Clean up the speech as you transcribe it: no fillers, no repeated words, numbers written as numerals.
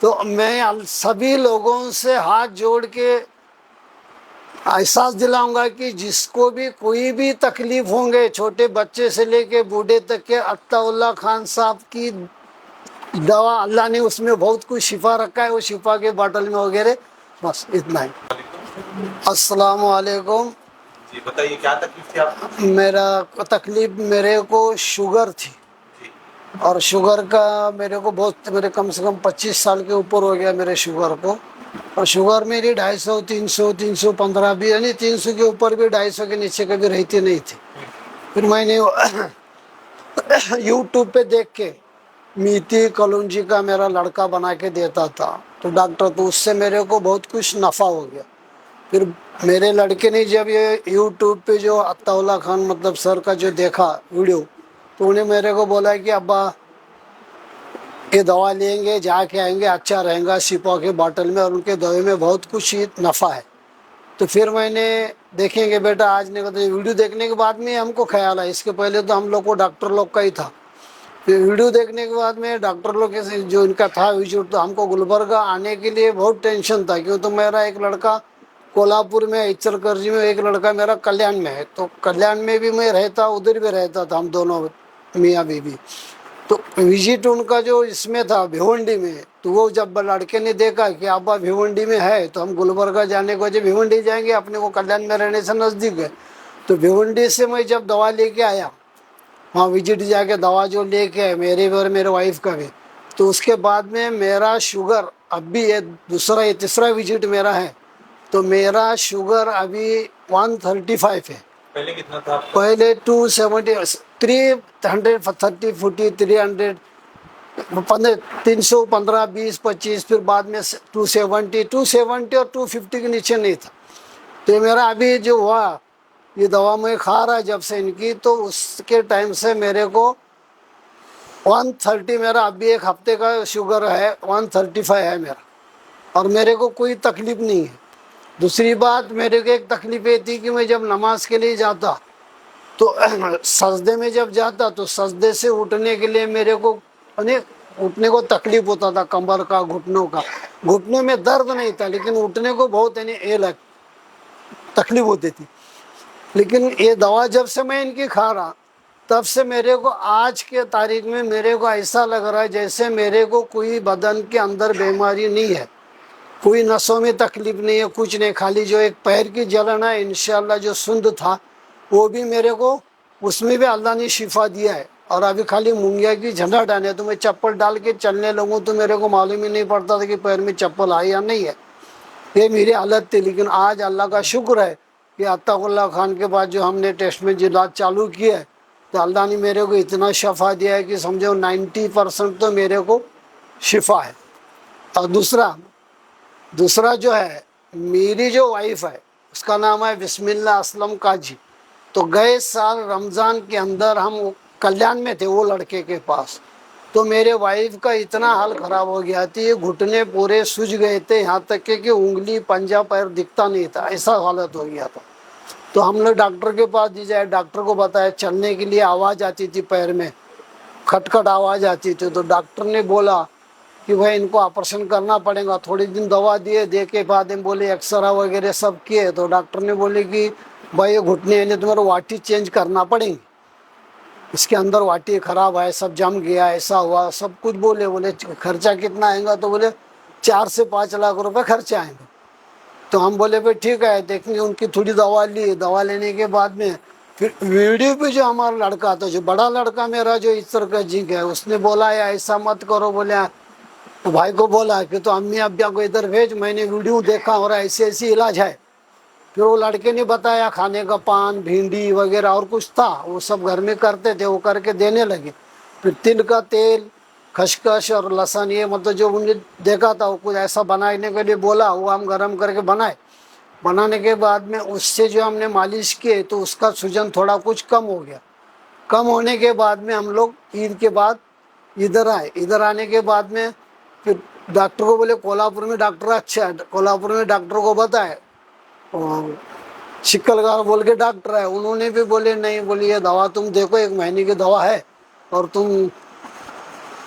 تو میں سبھی لوگوں سے ہاتھ جوڑ کے احساس دلاؤں گا کہ جس کو بھی کوئی بھی تکلیف ہوں گے، چھوٹے بچے سے لے کے بوڑھے تک کے، عطا اللہ خان صاحب کی دوا اللہ نے اس میں بہت کچھ شفا رکھا ہے، وہ شفا کے باٹل میں وغیرہ، بس اتنا ہی۔ السلام علیکم۔ جی بتائیے کیا تکلیف تھی آپ کو؟ میرے کو شوگر تھی، اور شوگر کا میرے کم سے کم 25 سال کے اوپر ہو گیا میرے شوگر کو، اور شوگر میری 250 300 315 بھی، یعنی 300 کے اوپر بھی 250 کے نیچے کبھی رہتی نہیں تھی۔ پھر میں نے یوٹیوب پہ دیکھ کے میتی کلونجی کا میرا لڑکا بنا کے دیتا تھا تو ڈاکٹر، تو اس سے میرے کو بہت کچھ نفع ہو گیا۔ پھر میرے لڑکے نے جب یہ یوٹیوب پہ جو عطا اللہ خان مطلب سر کا جو دیکھا ویڈیو، تو انہیں میرے کو بولا کہ ابا یہ دوا لیں گے، جا کے آئیں گے، اچھا رہیں گا شفا کے باٹل میں، اور ان کے دوائی میں بہت کچھ نفع ہے۔ تو پھر میں نے دیکھیں گے بیٹا آج نہیں بتا، ویڈیو دیکھنے کے بعد میں ہم کو خیال ہے، اس کے پہلے تو ہم لوگ کو ڈاکٹر لوگ کا ہی تھا، پھر ویڈیو دیکھنے کے بعد میں ڈاکٹر لوگ کے جو ان کا تھا وزٹ، تو ہم کو گلبرگہ آنے کے لیے بہت ٹینشن تھا، کیوں تو میرا ایک لڑکا کولہاپور میں، اچل کرجی میں، ایک لڑکا میرا کلیان میں ہے، تو کلیان میں بھی میں رہتا، ادھر بھی رہتا تھا، ہم دونوں میاں بیوی۔ تو وزٹ ان کا جو اس میں تھا بھیونڈی میں، تو وہ جب لڑکے نے دیکھا کہ ابا بھیونڈی میں ہے، تو ہم گلبرگہ جانے کو جب بھیونڈی جائیں گے، اپنے کو کلیان میں رہنے سے نزدیک ہے، تو بھیونڈی سے میں جب دوا لے کے آیا، وہاں وزٹ جا کے دوا جو لے کے آئے میرے بھی اور میرے وائف کا بھی، تو اس کے بعد میں میرا شوگر اب بھی یہ تیسرا وزٹ میرا ہے، تو میرا شوگر ابھی 135 ہے۔ پہلے کتنا تھا آپ کا؟ پہلے 270 330 40 300 315 20 25، پھر بعد میں 270 اور 250 کے نیچے نہیں تھا۔ تو میرا ابھی جو ہوا، یہ دوا میں کھا رہا جب سے ان کی، تو اس کے ٹائم سے میرے کو 130 میرا ابھی ایک ہفتے کا شوگر ہے، 135 ہے میرا، اور میرے کو کوئی تکلیف نہیں ہے۔ دوسری بات میرے کو ایک تکلیف یہ تھی کہ میں جب نماز کے لیے جاتا تو سجدے میں جب جاتا تو سجدے سے اٹھنے کے لیے میرے کو اٹھنے کو تکلیف ہوتا تھا، کمر کا، گھٹنوں کا، گھٹنے میں درد نہیں تھا لیکن اٹھنے کو بہت تکلیف ہوتی تھی۔ لیکن یہ دوا جب سے میں ان کی کھا رہا، تب سے میرے کو آج کے تاریخ میں میرے کو ایسا لگ رہا ہے جیسے میرے کو کوئی بدن کے اندر بیماری نہیں ہے، کوئی نسوں میں تکلیف نہیں ہے، کچھ نہیں، خالی جو ایک پیر کی جلن ہے، انشاءاللہ جو سند تھا وہ بھی میرے کو اس میں بھی اللہ نے شفا دیا ہے، اور ابھی خالی مونگیا کی جھنڈا ڈالے تو میں چپل ڈال کے چلنے لگوں تو میرے کو معلوم ہی نہیں پڑتا تھا کہ پیر میں چپل آئی یا نہیں ہے، یہ میری حالت تھی۔ لیکن آج اللہ کا شکر ہے کہ عطا اللہ خان کے بعد جو ہم نے ٹیسٹ میں علاج چالو کیا ہے، تو اللہ نے میرے کو اتنا شفا دیا ہے کہ سمجھو 90% تو میرے کو شفا ہے۔ اور دوسرا جو ہے، میری جو وائف ہے اس کا نام ہے بسم اللہ اسلم کاجی، تو گئے سال رمضان کے اندر ہم کلیان میں تھے وہ لڑکے کے پاس، تو میرے وائف کا اتنا حال خراب ہو گیا تھی، گھٹنے پورے سوج گئے تھے، یہاں تک کہ انگلی پنجہ پیر دکھتا نہیں تھا، ایسا حالت ہو گیا تھا۔ تو ہم نے ڈاکٹر کے پاس دی جائے، ڈاکٹر کو بتایا، چلنے کے لیے آواز آتی تھی پیر میں، کھٹ کھٹ آواز آتی تھی، تو ڈاکٹر نے بولا کہ بھائی ان کو آپریشن کرنا پڑے گا۔ تھوڑی دن دوا دے کے بعد میں بولے ایکسرا وغیرہ سب کیے، تو ڈاکٹر نے بولے کہ بھائی یہ گھٹنے یعنی تمہارا واٹی چینج کرنا پڑیں گی، اس کے اندر واٹی خراب ہے، سب جم گیا، ایسا ہوا، سب کچھ بولے خرچہ کتنا آئے گا، تو بولے 4 سے 5 لاکھ روپے خرچہ آئیں گے۔ تو ہم بولے بھائی ٹھیک ہے دیکھیں گے، ان کی تھوڑی دوا لی، دوا لینے کے بعد میں پھر ویڈیو پہ جو ہمارا لڑکا تھا، جو بڑا لڑکا میرا جو اس طرح کا جی ہے، اس نے بولا ایسا مت کرو، بولے تو بھائی کو بولا کہ تو امی ابا کو ادھر بھیج، میں نے ویڈیو دیکھا اور ایسے علاج ہے۔ پھر وہ لڑکے نے بتایا کھانے کا پان، بھنڈی وغیرہ اور کچھ تھا، وہ سب گھر میں کرتے تھے، وہ کر کے دینے لگے۔ پھر تل کا تیل، خشخش اور لہسن، یہ مطلب جو مجھے دیکھا تھا وہ کچھ ایسا بنانے کے لیے بولا، وہ ہم گرم کر کے بنانے کے بعد میں اس سے جو ہم نے مالش کی تو اس کا سوجن تھوڑا کچھ کم ہو گیا۔ کم ہونے کے بعد میں ہم لوگ عید کے بعد ادھر آئے، ادھر آنے کے بعد میں پھر ڈاکٹر کو بولے کولہاپور میں ڈاکٹر اچھا ہے، کولہاپور میں ڈاکٹر کو بتائے، شکلگار بول کے ڈاکٹر ہے، انہوں نے بھی بولے نہیں، بولے یہ دوا تم دیکھو 1 مہینے کی دوا ہے اور تم